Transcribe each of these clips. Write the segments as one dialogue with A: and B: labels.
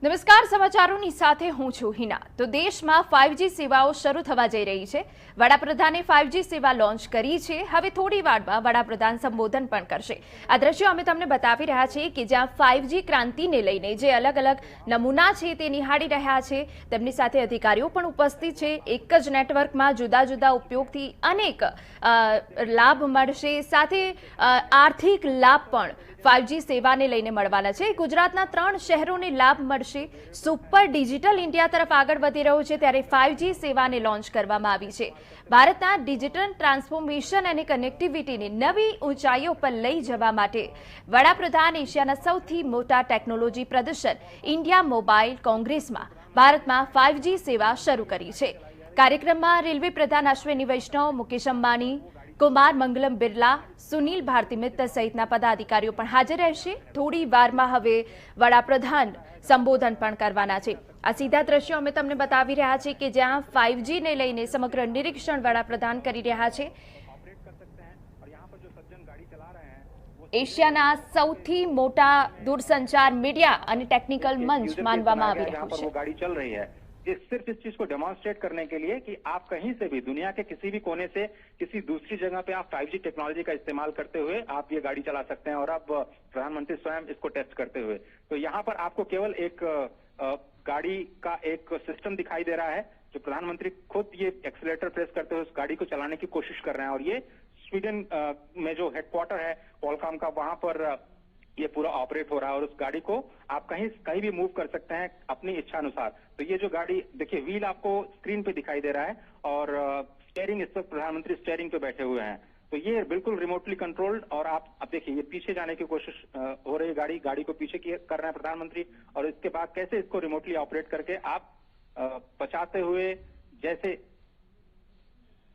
A: નમસ્કાર સમાચારોની સાથે હું છું હિના। તો દેશમાં 5G સેવાઓ શરૂ થવા જઈ રહી છે। વડાપ્રધાને 5G સેવા લોન્ચ કરી છે। હવે થોડી વારમાં વડાપ્રધાન સંબોધન પણ કરશે। આ દ્રશ્યો અમે તમને બતાવી રહ્યા છીએ કે જ્યાં 5G ક્રાંતિને લઈને જે અલગ અલગ નમૂના છે તે નિહાળી રહ્યા છે। તેમની સાથે અધિકારીઓ પણ ઉપસ્થિત છે। એક જ નેટવર્કમાં જુદા જુદા ઉપયોગથી અનેક લાભ મળશે, સાથે આર્થિક લાભ પણ 5G સેવાને લઈને મળવાના છે। ગુજરાતના 3 શહેરોને લાભ મળશે। સુપર ડિજિટલ ઇન્ડિયા તરફ આગળ વધી રહ્યું છે ત્યારે 5G સેવાને લોન્ચ કરવામાં આવી છે। ભારતના ડિજિટલ ટ્રાન્સફોર્મેશન અને કનેક્ટિવિટીને નવી ઊંચાઈઓ પર લઈ જવા માટે વડાપ્રધાન એશિયાના સૌથી મોટા ટેકનોલોજી પ્રદર્શન ઇન્ડિયા મોબાઈલ કોંગ્રેસમાં ભારતમાં 5G સેવા શરૂ કરી છે। કાર્યક્રમમાં રેલવે પ્રધાન અશ્વિની વૈષ્ણવ, મુકેશ અંબાણી, कुमार मंगलम बिरला, सुनील भारती मित्तल सहितना पदाधिकारीओ पण हाजर रहेशे। थोड़ी वारमां हवे वडाप्रधान संबोधन पण करवाना छे। आ सीधा दृश्यो अमे तमने बतावी रह्या छे के ज्यां 5G ने लईने समग्र निरीक्षण वडाप्रधान करी रह्या छे। एशियाना सौथी मोटा दूरसंचार मीडिया अने टेक्निकल मंच मानवामां आवी रह्यो छे।
B: गाड़ी चल रही है सिर्फ इस चीज को डेमोन्स्ट्रेट करने के लिए कि आप कहीं से भी दुनिया के किसी भी कोने से किसी दूसरी जगह पे आप 5G टेक्नोलॉजी का इस्तेमाल करते हुए आप ये गाड़ी चला सकते हैं। और अब प्रधानमंत्री स्वयं इसको टेस्ट करते हुए, तो यहाँ पर आपको केवल एक गाड़ी का एक सिस्टम दिखाई दे रहा है जो प्रधानमंत्री खुद ये एक्सीलरेटर प्रेस करते हुए उस गाड़ी को चलाने की कोशिश कर रहे हैं। और ये स्वीडन में जो हेडक्वार्टर है क्वालकॉम का, वहां पर ये पूरा ऑपरेट हो रहा है। और उस गाड़ी को आप कहीं भी मूव कर सकते हैं अपनी इच्छा अनुसार। तो ये जो गाड़ी देखिए, व्हील आपको स्क्रीन पे दिखाई दे रहा है और स्टीयरिंग, इस वक्त प्रधानमंत्री स्टीयरिंग पे बैठे हुए हैं। तो ये बिल्कुल रिमोटली कंट्रोल्ड। और आप अब देखिए, ये पीछे जाने की कोशिश हो रही है, गाड़ी को पीछे कर रहे हैं प्रधानमंत्री। और इसके बाद कैसे इसको रिमोटली ऑपरेट करके आप बचाते हुए, जैसे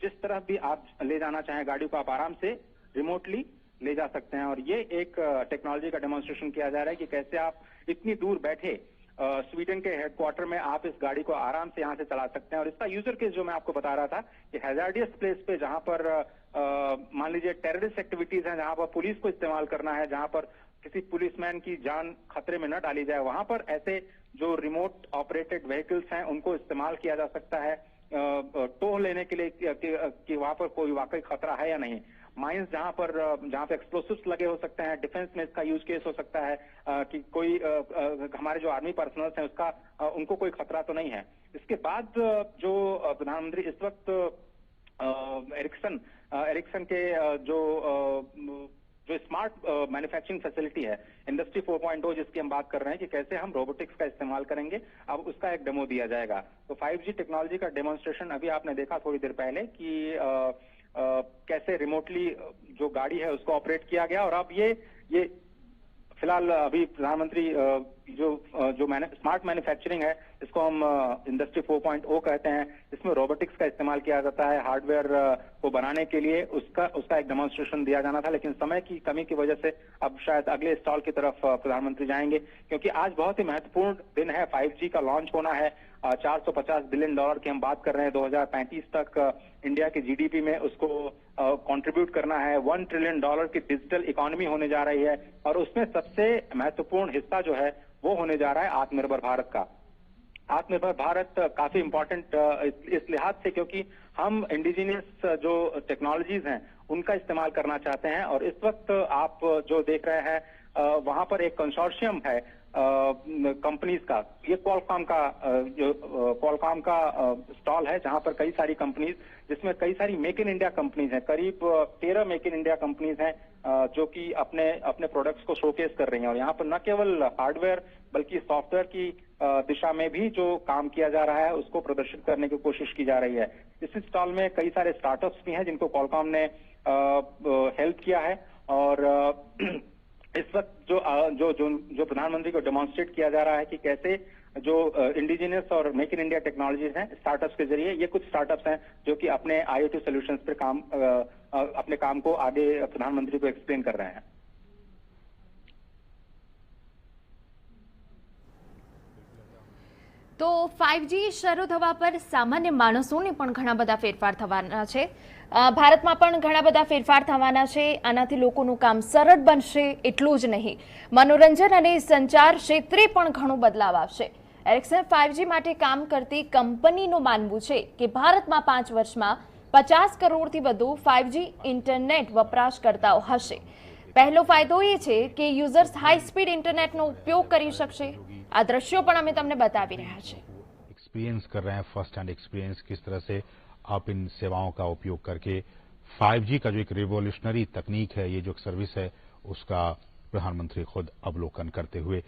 B: जिस तरफ भी आप ले जाना चाहें गाड़ी को, आप आराम से रिमोटली ले जा सकते हैं। और ये एक टेक्नोलॉजी का डेमोन्स्ट्रेशन किया जा रहा है कि कैसे आप इतनी दूर बैठे स्वीडन के हेडक्वार्टर में आप इस गाड़ी को आराम से यहां से चला सकते हैं। और इसका यूजर केस जो मैं आपको बता रहा था कि हैजार्डियस प्लेस पे, जहां पर मान लीजिए टेररिस्ट एक्टिविटीज हैं, जहां पर पुलिस को इस्तेमाल करना है, जहां पर किसी पुलिसमैन की जान खतरे में न डाली जाए, वहां पर ऐसे जो रिमोट ऑपरेटेड व्हीकल्स हैं उनको इस्तेमाल किया जा सकता है टोह लेने के लिए कि वहां पर कोई वाकई खतरा है या नहीं। माइंस जहां पे एक्सप्लोसिव्स लगे हो सकते हैं, डिफेंस में इसका यूज केस हो सकता है कि कोई हमारे जो आर्मी पर्सनल्स हैं उसका उनको कोई खतरा तो नहीं है। इसके बाद जो प्रधानमंत्री इस वक्त एरिक्सन के जो स्मार्ट मैन्युफैक्चरिंग फैसिलिटी है, इंडस्ट्री 4.0 जिसकी हम बात कर रहे हैं कि कैसे हम रोबोटिक्स का इस्तेमाल करेंगे, अब उसका एक डेमो दिया जाएगा। तो 5G टेक्नोलॉजी का डेमोन्स्ट्रेशन अभी आपने देखा थोड़ी देर पहले कि कैसे रिमोटली जो गाड़ी है उसको ऑपरेट किया गया। और अब ये फिलहाल अभी प्रधानमंत्री जो स्मार्ट मैन्युफैक्चरिंग है, इसको हम इंडस्ट्री 4.0 कहते हैं। इसमें रोबोटिक्स का इस्तेमाल किया जाता है हार्डवेयर को बनाने के लिए। उसका एक डेमोन्स्ट्रेशन दिया जाना था, लेकिन समय की कमी की वजह से अब शायद अगले स्टॉल की तरफ प्रधानमंत्री जाएंगे, क्योंकि आज बहुत ही महत्वपूर्ण दिन है। 5G का लॉन्च होना है। $450 बिलियन की हम बात कर रहे हैं। 2035 तक इंडिया की जीडीपी में उसको कंट्रीब्यूट करना है। $1 ट्रिलियन की डिजिटल इकोनॉमी होने जा रही है। और उसमें सबसे महत्वपूर्ण हिस्सा जो है वो होने जा रहा है आत्मनिर्भर भारत का। आत्मनिर्भर भारत काफी इंपॉर्टेंट इस लिहाज से क्योंकि हम इंडिजिनियस जो टेक्नोलॉजीज हैं उनका इस्तेमाल करना चाहते हैं। और इस वक्त आप जो देख रहे हैं वहां पर एक कंसोर्शियम है कंपनीज का। ये क्वालकॉम का स्टॉल है, जहां पर कई सारी कंपनीज, जिसमें कई सारी मेक इन इंडिया कंपनीज हैं। करीब 13 मेक इन इंडिया कंपनीज हैं जो कि अपने प्रोडक्ट्स को शोकेस कर रही हैं। और यहाँ पर न केवल हार्डवेयर बल्कि सॉफ्टवेयर की दिशा में भी जो काम किया जा रहा है उसको प्रदर्शित करने की कोशिश की जा रही है। इस स्टॉल में कई सारे स्टार्टअप्स भी हैं जिनको क्वालकॉम ने हेल्प किया है। और इस वक्त जो प्रधानमंत्री को डेमोन्स्ट्रेट किया जा रहा है कि कैसे जो इंडिजिनियस और मेक इन इंडिया टेक्नोलॉजीज हैं स्टार्टअप्स के जरिए, ये कुछ स्टार्टअप्स हैं जो कि अपने IoT सॉल्यूशंस पे अपने काम को आगे प्रधानमंत्री को एक्सप्लेन कर रहे हैं।
A: તો 5G શરૂ થવા પર સામાન્ય માણસોને પણ ઘણા બધા ફેરફાર થવાના છે. ભારતમાં પણ ઘણા બધા ફેરફાર થવાના છે. આનાથી લોકોનું કામ સરળ બનશે એટલું જ નહીં, મનોરંજન અને સંચાર ક્ષેત્રે પણ ઘણો બદલાવ આવશે. એરિક્સન 5G માટે કામ કરતી કંપનીનું માનવું છે કે ભારતમાં 5 વર્ષમાં 50 કરોડથી વધુ 5G ઇન્ટરનેટ વપરાશકર્તાઓ હશે. પહેલો ફાયદો એ છે કે યુઝર્સ હાઈ સ્પીડ ઇન્ટરનેટનો ઉપયોગ કરી શકશે. આ દ્રશ્યો પણ અમે તમને બતાવી રહ્યા છે.
C: एक्सपीरियंस कर रहे हैं, फर्स्ट हैंड एक्सपीरियंस किस तरह से आप इन सेवाओं का उपयोग करके 5G का जो एक रिवोल्यूशनरी तकनीक है, ये जो सर्विस है, उसका प्रधानमंत्री खुद अवलोकन करते हुए।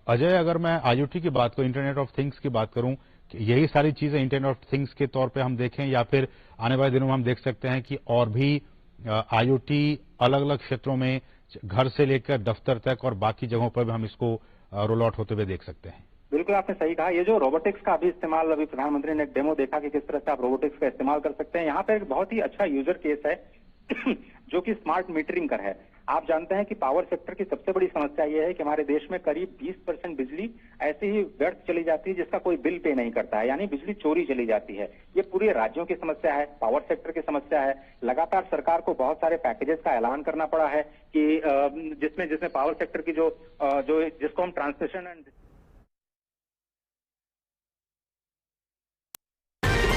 C: अजय, अगर मैं IoT की बात करूं, इंटरनेट ऑफ थिंग्स की बात करूं, कि यही सारी चीजें इंटरनेट ऑफ थिंग्स के तौर पे हम देखें, या फिर आने वाले दिनों में हम देख सकते हैं कि और भी IoT अलग अलग क्षेत्रों में, घर से लेकर दफ्तर तक और बाकी जगहों पर भी हम इसको रोल आउट होते हुए देख सकते हैं?
B: बिल्कुल आपने सही कहा। ये जो रोबोटिक्स का अभी इस्तेमाल, अभी प्रधानमंत्री ने एक डेमो देखा कि किस तरह से आप रोबोटिक्स का इस्तेमाल कर सकते हैं। यहाँ पे एक बहुत ही अच्छा यूजर केस है जो कि स्मार्ट मीटरिंग का है। आप जानते हैं कि पावर सेक्टर की सबसे बड़ी समस्या ये है कि हमारे देश में करीब 20% बिजली ऐसे ही व्यर्थ चली जाती है जिसका कोई बिल पे नहीं करता है, यानी बिजली चोरी चली जाती है। ये पूरे राज्यों की समस्या है, पावर सेक्टर की समस्या है। लगातार सरकार को बहुत सारे पैकेजेस का ऐलान करना पड़ा है कि जिसमें पावर सेक्टर की जिसको हम ट्रांसमिशन एंड